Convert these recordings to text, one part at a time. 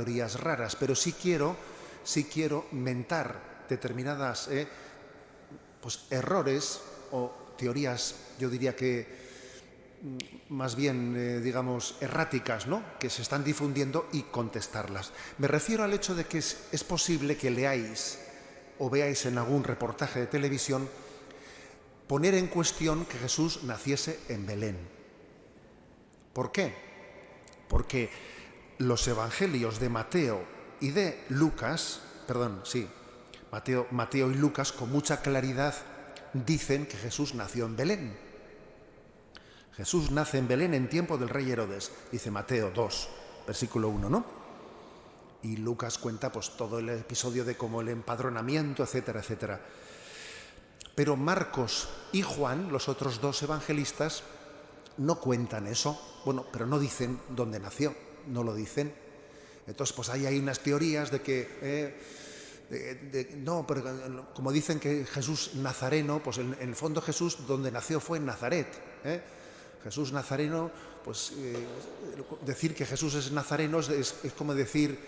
teorías raras, pero sí quiero mentar determinadas pues errores o teorías, yo diría que más bien, digamos, erráticas, ¿no?, que se están difundiendo y contestarlas. Me refiero al hecho de que es posible que leáis o veáis en algún reportaje de televisión poner en cuestión que Jesús naciese en Belén. ¿Por qué? Porque los evangelios de Mateo y de Lucas, Mateo y Lucas con mucha claridad dicen que Jesús nació en Belén. Jesús nace en Belén en tiempo del rey Herodes, dice Mateo 2, versículo 1, ¿no? Y Lucas cuenta pues todo el episodio de cómo el empadronamiento, etcétera, etcétera. Pero Marcos y Juan, los otros dos evangelistas, no cuentan eso. Bueno, pero no dicen dónde nació, no lo dicen. Entonces, pues ahí hay unas teorías de que no, pero como dicen que Jesús nazareno, pues en el fondo Jesús donde nació fue en Nazaret. Jesús nazareno, pues decir que Jesús es nazareno es como decir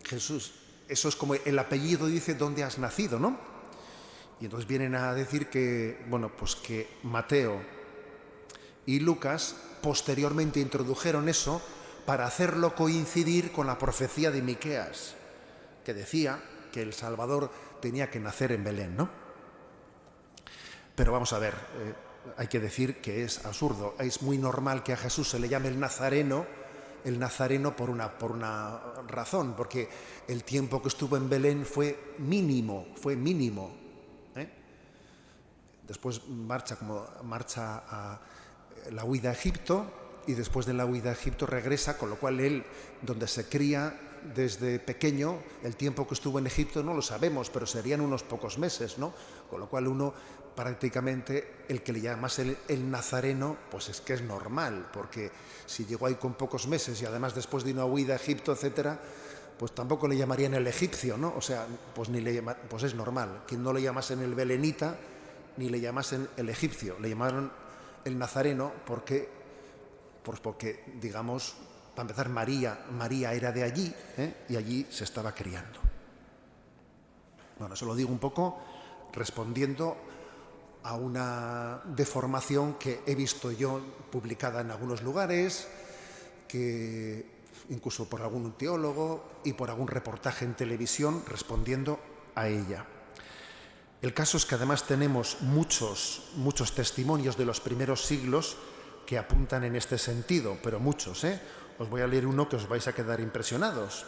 Jesús, eso es como el apellido dice dónde has nacido, ¿no? Y entonces vienen a decir que, bueno, pues que Mateo y Lucas posteriormente introdujeron eso para hacerlo coincidir con la profecía de Miqueas, que decía que el Salvador tenía que nacer en Belén, ¿no? Pero vamos a ver, hay que decir que es absurdo. Es muy normal que a Jesús se le llame el Nazareno por una razón, porque el tiempo que estuvo en Belén fue mínimo. Después marcha a la huida a Egipto, y después de la huida a Egipto regresa, con lo cual él, donde se cría desde pequeño, el tiempo que estuvo en Egipto no lo sabemos, pero serían unos pocos meses, ¿no? Con lo cual uno prácticamente, el que le llamase el nazareno, pues es que es normal, porque si llegó ahí con pocos meses y además después de una huida a Egipto, etcétera, pues tampoco le llamarían el egipcio, ¿no? O sea, pues pues es normal, que no le llamasen el belenita ni le llamasen el egipcio, le llamaron el nazareno porque, digamos, para empezar, María era de allí, y allí se estaba criando. Bueno, eso lo digo un poco respondiendo a una deformación que he visto yo publicada en algunos lugares, que incluso por algún teólogo y por algún reportaje en televisión respondiendo a ella. El caso es que además tenemos muchos testimonios de los primeros siglos que apuntan en este sentido, pero muchos, Os voy a leer uno que os vais a quedar impresionados.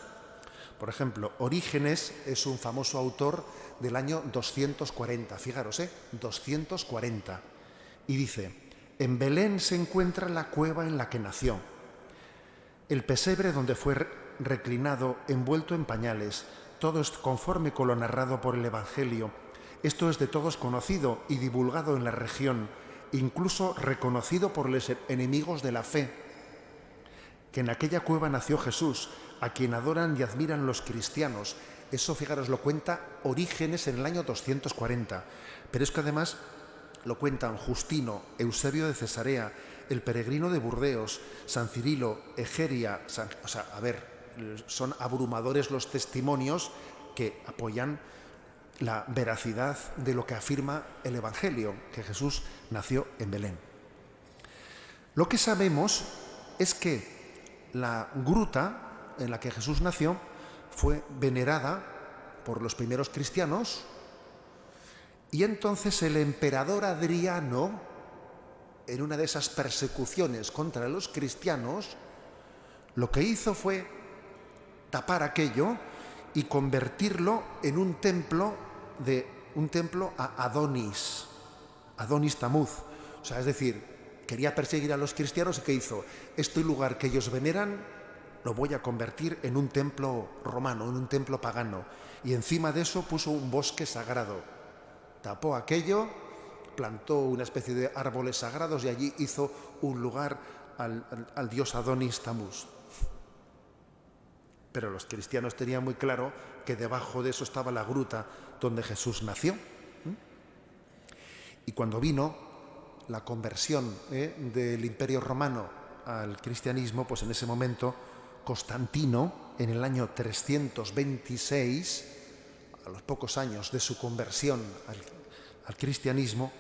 Por ejemplo, Orígenes es un famoso autor del año 240, fijaros, 240. Y dice: en Belén se encuentra la cueva en la que nació, el pesebre donde fue reclinado envuelto en pañales. Todo es conforme con lo narrado por el Evangelio. Esto es de todos conocido y divulgado en la región, incluso reconocido por los enemigos de la fe, que en aquella cueva nació Jesús, a quien adoran y admiran los cristianos. Eso, fijaros, lo cuenta Orígenes en el año 240. Pero es que además lo cuentan Justino, Eusebio de Cesarea, el peregrino de Burdeos, San Cirilo, Egeria. Son abrumadores los testimonios que apoyan la veracidad de lo que afirma el Evangelio, que Jesús nació en Belén. Lo que sabemos es que la gruta en la que Jesús nació fue venerada por los primeros cristianos, y entonces el emperador Adriano, en una de esas persecuciones contra los cristianos, lo que hizo fue tapar aquello y convertirlo en un templo a Adonis Tamuz. O sea, es decir, quería perseguir a los cristianos, y ¿qué hizo? Este lugar que ellos veneran lo voy a convertir en un templo romano, en un templo pagano, y encima de eso puso un bosque sagrado. Tapó aquello, plantó una especie de árboles sagrados y allí hizo un lugar al dios Adonis Tamuz. Pero los cristianos tenían muy claro que debajo de eso estaba la gruta donde Jesús nació. Y cuando vino la conversión del Imperio Romano al cristianismo, pues en ese momento Constantino en el año 326, a los pocos años de su conversión al cristianismo,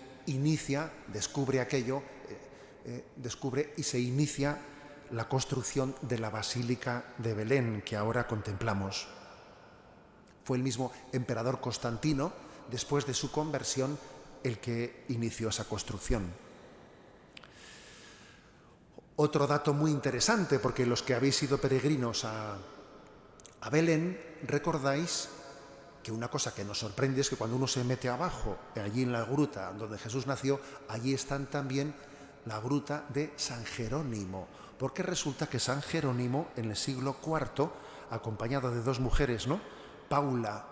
descubre y se inicia la construcción de la Basílica de Belén que ahora contemplamos. Fue el mismo emperador Constantino, después de su conversión, el que inició esa construcción. Otro dato muy interesante, porque los que habéis sido peregrinos a Belén, recordáis que una cosa que nos sorprende es que cuando uno se mete abajo, allí en la gruta donde Jesús nació, allí están también la gruta de San Jerónimo, porque resulta que San Jerónimo en el siglo IV, acompañado de dos mujeres, ¿no?, Paula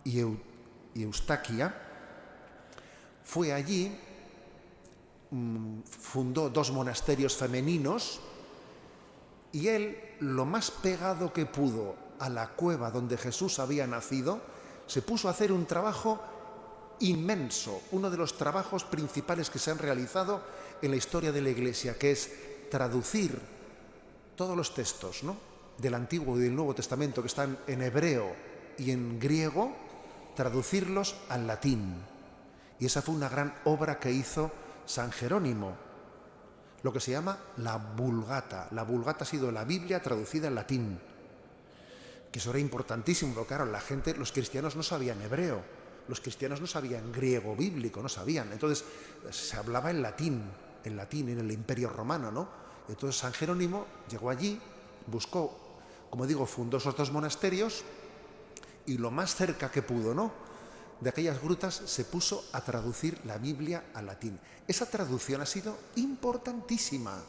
y Eustaquia, fue allí, fundó dos monasterios femeninos y él, lo más pegado que pudo a la cueva donde Jesús había nacido, se puso a hacer un trabajo inmenso, uno de los trabajos principales que se han realizado en la historia de la Iglesia, que es traducir todos los textos, ¿no?, del Antiguo y del Nuevo Testamento que están en hebreo y en griego, traducirlos al latín. Y esa fue una gran obra que hizo San Jerónimo, lo que se llama la Vulgata. La Vulgata ha sido la Biblia traducida al latín, que eso era importantísimo, porque claro, los cristianos no sabían hebreo, los cristianos no sabían griego bíblico, no sabían. Entonces se hablaba en latín en el Imperio Romano, ¿no? Entonces San Jerónimo llegó allí, buscó, como digo, fundó esos dos monasterios y lo más cerca que pudo, ¿no?, de aquellas grutas, se puso a traducir la Biblia al latín. Esa traducción ha sido importantísima,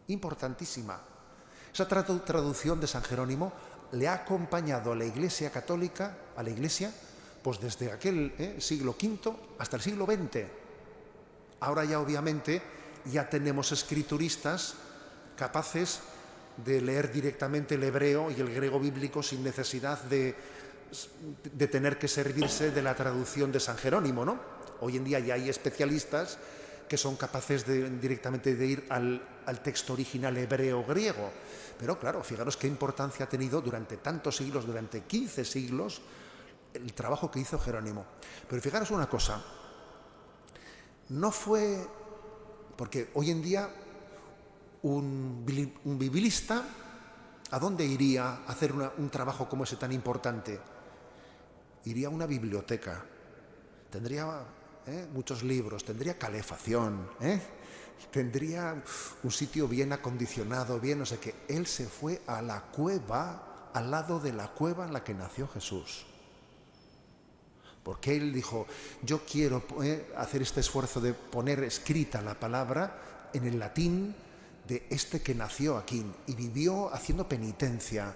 importantísima. Esa traducción de San Jerónimo le ha acompañado a la Iglesia católica, a la Iglesia, pues desde aquel siglo V hasta el siglo XX. Ahora ya obviamente ya tenemos escrituristas capaces de leer directamente el hebreo y el griego bíblico sin necesidad de tener que servirse de la traducción de San Jerónimo, ¿no? Hoy en día ya hay especialistas que son capaces directamente de ir al texto original hebreo-griego. Pero claro, fijaros qué importancia ha tenido durante tantos siglos, durante 15 siglos, el trabajo que hizo Jerónimo. Pero fijaros una cosa, no fue porque hoy en día un biblista, ¿a dónde iría a hacer un trabajo como ese tan importante? Iría a una biblioteca, tendría muchos libros, tendría calefacción, tendría un sitio bien acondicionado, bien no sé qué. Él se fue a la cueva, al lado de la cueva en la que nació Jesús. Porque él dijo, yo quiero hacer este esfuerzo de poner escrita la palabra en el latín de este que nació aquí, y vivió haciendo penitencia,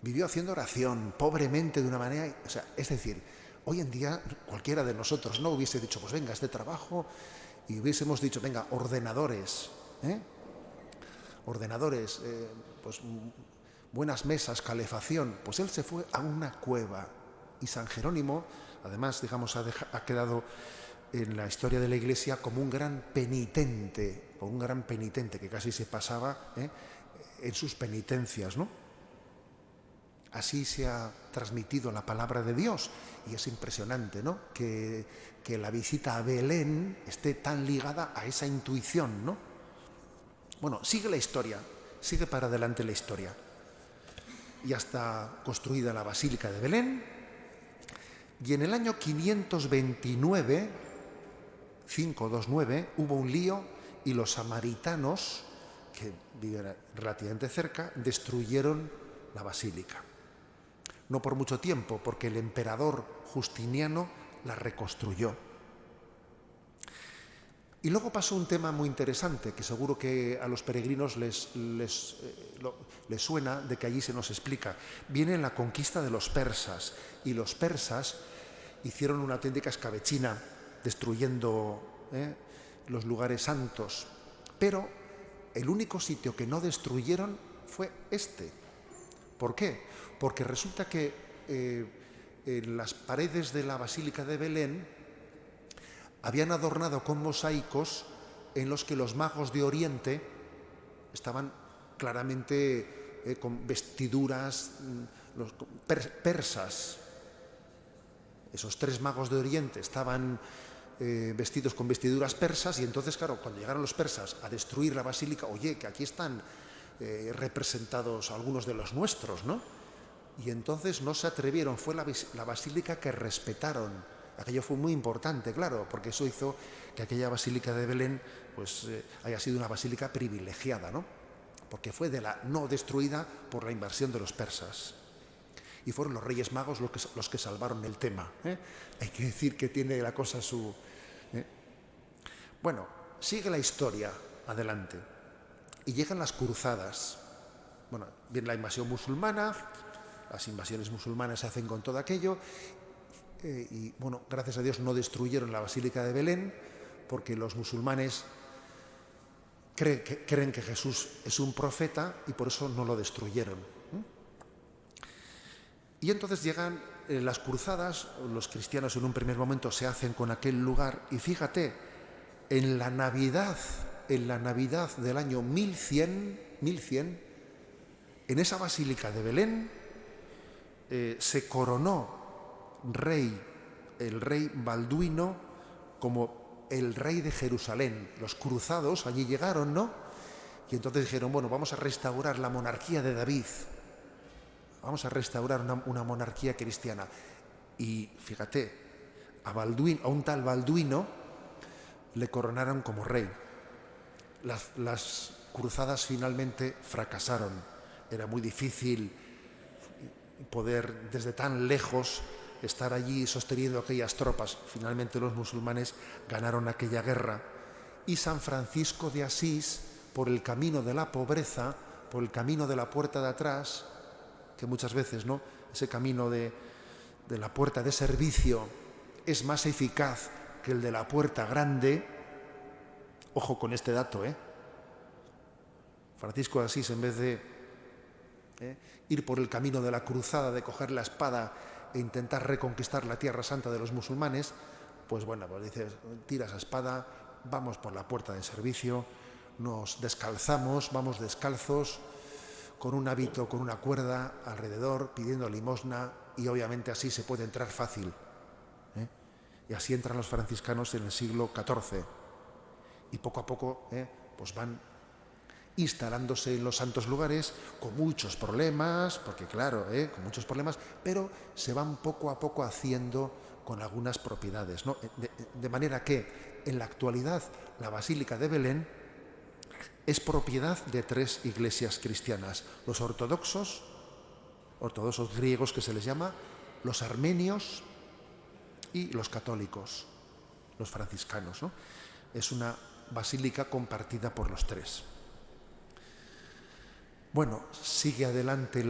vivió haciendo oración, pobremente, de una manera, o sea, es decir, hoy en día cualquiera de nosotros no hubiese dicho, pues venga, este trabajo, y hubiésemos dicho, venga, ordenadores, pues buenas mesas, calefacción. Pues él se fue a una cueva, y San Jerónimo, además, digamos, ha quedado en la historia de la Iglesia como un gran penitente, que casi se pasaba en sus penitencias, ¿no? Así se ha transmitido la palabra de Dios, y es impresionante, ¿no?, que la visita a Belén esté tan ligada a esa intuición, ¿no? Bueno, sigue la historia, sigue para adelante la historia. Ya está construida la Basílica de Belén, y en el año 529, hubo un lío, y los samaritanos, que viven relativamente cerca, destruyeron la basílica. No por mucho tiempo, porque el emperador Justiniano la reconstruyó. Y luego pasó un tema muy interesante, que seguro que a los peregrinos les suena, de que allí se nos explica. Viene la conquista de los persas, y los persas hicieron una auténtica escabechina, destruyendo los lugares santos. Pero el único sitio que no destruyeron fue este. ¿Por qué? Porque resulta que en las paredes de la Basílica de Belén habían adornado con mosaicos en los que los magos de Oriente estaban claramente con vestiduras persas. Esos 3 magos de Oriente estaban vestidos con vestiduras persas, y entonces, claro, cuando llegaron los persas a destruir la basílica, oye, que aquí están representados algunos de los nuestros, ¿no? Y entonces no se atrevieron, fue la basílica que respetaron. Aquello fue muy importante, claro, porque eso hizo que aquella basílica de Belén pues haya sido una basílica privilegiada, ¿no? Porque fue no destruida por la invasión de los persas. Y fueron los Reyes Magos los que salvaron el tema, ¿eh? Hay que decir que tiene la cosa su... Bueno, sigue la historia adelante. Y llegan las cruzadas. Bueno, viene la invasión musulmana, las invasiones musulmanas se hacen con todo aquello, y bueno, gracias a Dios no destruyeron la Basílica de Belén, porque los musulmanes creen que Jesús es un profeta y por eso no lo destruyeron. Y entonces llegan las cruzadas, los cristianos en un primer momento se hacen con aquel lugar, y fíjate, en la Navidad del año 1100, en esa Basílica de Belén se coronó el rey Balduino como el rey de Jerusalén. Los cruzados allí llegaron, ¿no? Y entonces dijeron, bueno, vamos a restaurar la monarquía de David. Vamos a restaurar una monarquía cristiana. Y fíjate, a un tal Balduino le coronaron como rey. Las cruzadas finalmente fracasaron. Era muy difícil poder desde tan lejos estar allí sosteniendo aquellas tropas. Finalmente los musulmanes ganaron aquella guerra, y San Francisco de Asís, por el camino de la pobreza, por el camino de la puerta de atrás, que muchas veces, ¿no?, ese camino de la puerta de servicio es más eficaz que el de la puerta grande. Ojo con este dato, Francisco de Asís, en vez de ir por el camino de la cruzada, de coger la espada e intentar reconquistar la Tierra Santa de los musulmanes, pues bueno, pues dices, tira esa espada, vamos por la puerta de servicio, nos descalzamos, vamos descalzos, con un hábito, con una cuerda alrededor, pidiendo limosna, y obviamente así se puede entrar fácil. Y así entran los franciscanos en el siglo XIV. Y poco a poco pues van instalándose en los santos lugares con muchos problemas, porque claro, con muchos problemas, pero se van poco a poco haciendo con algunas propiedades, ¿no? De manera que en la actualidad la Basílica de Belén es propiedad de 3 iglesias cristianas: los ortodoxos griegos, que se les llama, los armenios y los católicos, los franciscanos, ¿no? Es una basílica compartida por los 3. Bueno, sigue adelante